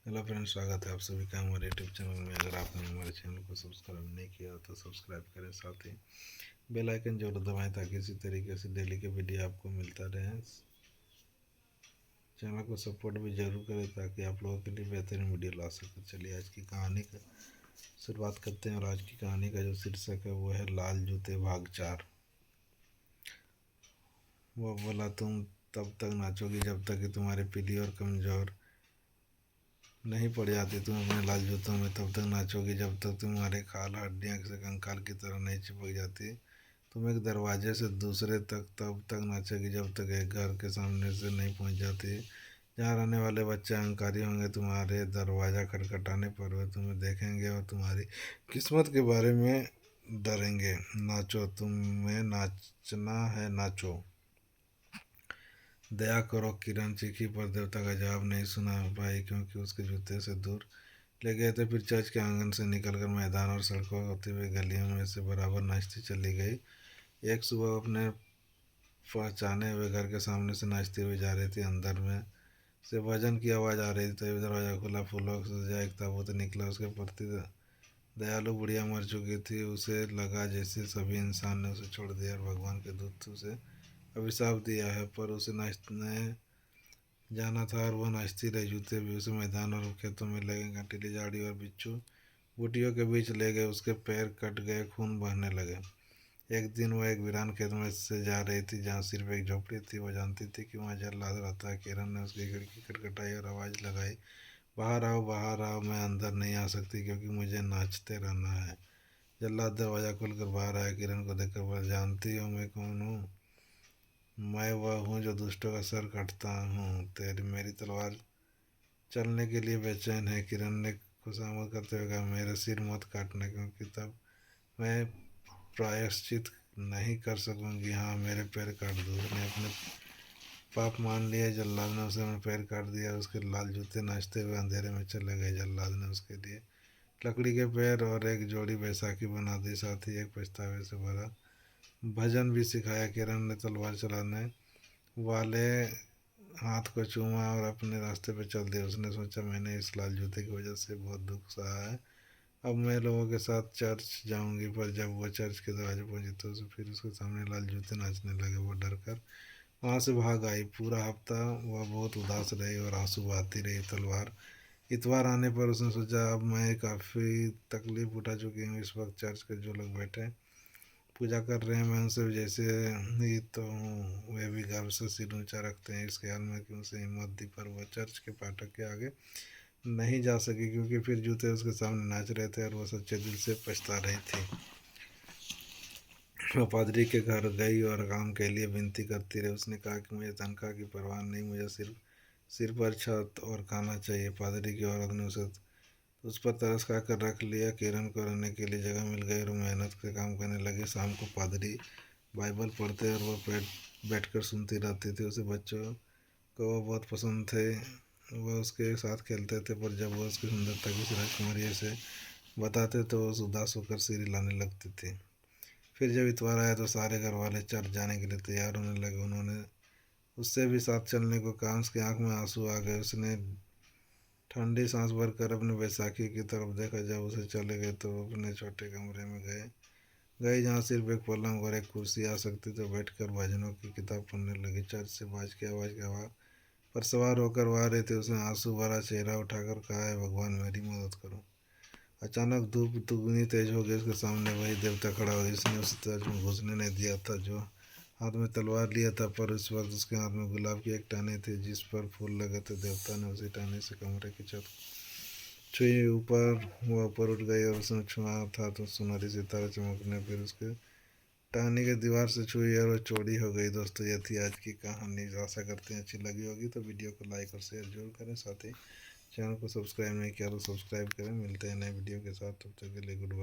Hello friends, स्वागत है आप सभी का हमारे यूट्यूब चैनल में। अगर आपने हमारे चैनल को सब्सक्राइब नहीं किया तो सब्सक्राइब करें, साथ ही बेल आइकन जरूर दबाएं ताकि इसी तरीके से डेली के वीडियो आपको मिलता रहे। चैनल को सपोर्ट भी जरूर करें ताकि आप लोगों के लिए बेहतरीन वीडियो ला सकें। चलिए आज की कहानी का शुरुआत करते हैं। और आज की कहानी का जो शीर्षक है वो है लाल जूते भाग 4। वो बोला, तुम तब तक नाचोगी जब तक कि तुम्हारी पीली और कमज़ोर नहीं पड़ जाती। तुम अपने लाल जूतों में तब तक नाचोगी जब तक तुम्हारे खाल हड्डियाँ से कंकाल की तरह नहीं चिपक जाती। तुम एक दरवाजे से दूसरे तक तब तक नाचोगी जब तक एक घर के सामने से नहीं पहुंच जाती जहाँ रहने वाले बच्चे अहंकारी होंगे। तुम्हारे दरवाज़ा खटखटाने पर वे तुम्हें देखेंगे और तुम्हारी किस्मत के बारे में डरेंगे। नाचो, तुम्हें नाचना है, नाचो। दया करो, किरण चीखी, पर देवता का जवाब नहीं सुना पाई क्योंकि उसके जूते से दूर ले गए थे। फिर चर्च के आंगन से निकलकर मैदान और सड़कों होती हुई गलियों में से बराबर नाचती चली गई। एक सुबह अपने पहचाने हुए घर के सामने से नाचती हुई जा रही थी। अंदर में से भजन की आवाज़ आ रही थी। तभी दरवाजा खुला, फूलों से सजा एक ताबूत निकला। उसके प्रति दयालु बुढ़िया मर चुकी थी। उसे लगा जैसे सभी इंसान ने उसे छोड़ दिया और भगवान के दूत उसे अभिशाप दिया है। पर उसे नाचने जाना था और वह नाचती रही। जूते भी उसे मैदान और खेतों में लगे। कंटीली झाड़ी और बिच्छू बूटियों के बीच ले गए। उसके पैर कट गए, खून बहने लगे। एक दिन वह एक वीरान खेत में से जा रही थी जहाँ सिर्फ एक झोपड़ी थी। वह जानती थी कि वहाँ जल्लाद रहता है। किरण ने उसकी खिड़की खटखटाई और आवाज़ लगाई, बाहर आओ, बाहर आओ। मैं अंदर नहीं आ सकती क्योंकि मुझे नाचते रहना है। जल्लाद दरवाज़ा खोलकर बाहर आया। किरण को देखकर वह, जानती हो मैं कौन हूँ? मैं वह हूँ जो दुष्टों का सर काटता हूँ। तेरी मेरी तलवार चलने के लिए बेचैन है। किरण ने खुशामद करते हुए कहा, मेरा सिर मत काटना क्योंकि तब मैं प्रायश्चित नहीं कर सकूंगी। हाँ, मेरे पैर काट दो। उसने अपने पाप मान लिए। जल्लाद ने उसे अपने पैर काट दिया। उसके लाल जूते नाचते हुए अंधेरे में चले गए। जल्लाद ने उसके लिए लकड़ी के पैर और एक जोड़ी बैसाखी बना दी, साथ ही एक पछतावे से भरा भजन भी सिखाया। किरण ने तलवार चलाने वाले हाथ को चूमा और अपने रास्ते पर चल दिया। उसने सोचा, मैंने इस लाल जूते की वजह से बहुत दुख सहा है। अब मैं लोगों के साथ चर्च जाऊंगी। पर जब वह चर्च के दरवाजे पहुंची तो फिर उसके सामने लाल जूते नाचने लगे। वो डर कर वहाँ से भाग आई। पूरा हफ्ता वह बहुत उदास रही और आंसू बहाती रही। इतवार आने पर उसने सोचा, अब मैं काफ़ी तकलीफ उठा चुकी हूँ। इस वक्त चर्च के जो लोग बैठे पूजा कर रहे हैं, मैं उनसे जैसे ही तो हूँ, वे भी गर्व से सिर ऊंचा रखते हैं। इस ख्याल में कि उसे हिम्मत दी, पर वह चर्च के फाटक के आगे नहीं जा सकी क्योंकि फिर जूते उसके सामने नाच रहे थे और वह सच्चे दिल से पछता रही थी। वह पादरी के घर गई और काम के लिए विनती करती रही। उसने कहा कि मुझे तनख्वाह की परवाह नहीं, मुझे सिर्फ सिर पर छत और खाना चाहिए। पादरी की औरत ने उसे उस पर तरस खा कर रख लिया। किरण को रहने के लिए जगह मिल गई और मेहनत से काम करने लगी। शाम को पादरी बाइबल पढ़ते और वह बैठकर सुनती रहती थी। उसे बच्चों को वह बहुत पसंद थे। वह उसके साथ खेलते थे, पर जब वह उसकी सुंदरता की राजकुमारी से बताते तो वह उदास होकर सिर हिलाने लगती थी। फिर जब इतवार आया तो सारे घर वाले चर्च जाने के लिए तैयार होने लगे। उन्होंने उससे भी साथ चलने को कहा। उसकी आंख में आंसू आ गए। उसने ठंडी सांस भरकर अपने बैसाखी की तरफ देखा। जब उसे चले गए तो वो अपने छोटे कमरे में गए जहाँ सिर्फ एक पलंग और एक कुर्सी आ सकती। तो बैठकर भजनों की किताब पढ़ने लगी। चर्च से बाज की आवाज़ के हवा पर सवार होकर वह आ रहे थे। उसने आंसू भरा चेहरा उठाकर कहा, है भगवान, मेरी मदद करो। अचानक धूप दुगनी तेज हो गई। उसके सामने वही देवता खड़ा हो, जिसने उसे चर्च में घुसने नहीं दिया था, जो हाथ में तलवार लिया था। पर इस वक्त उसके हाथ में गुलाब की एक टहनी थी जिस पर फूल लगे थे। देवता ने उसी टहनी से कमरे की छत छुई। वह ऊपर उठ गई और उसने छुआ था तो सुनहरी सितारे चमकने फिर उसके टहनी के दीवार से छुई और वह चौड़ी हो गई। दोस्तों, यह थी आज की कहानी। आशा करते हैं अच्छी लगी होगी। तो वीडियो को लाइक और शेयर जरूर करें, साथ ही चैनल को सब्सक्राइब नहीं किया तो सब्सक्राइब करें। मिलते हैं नए वीडियो के साथ, तब तक के लिए गुड बाय।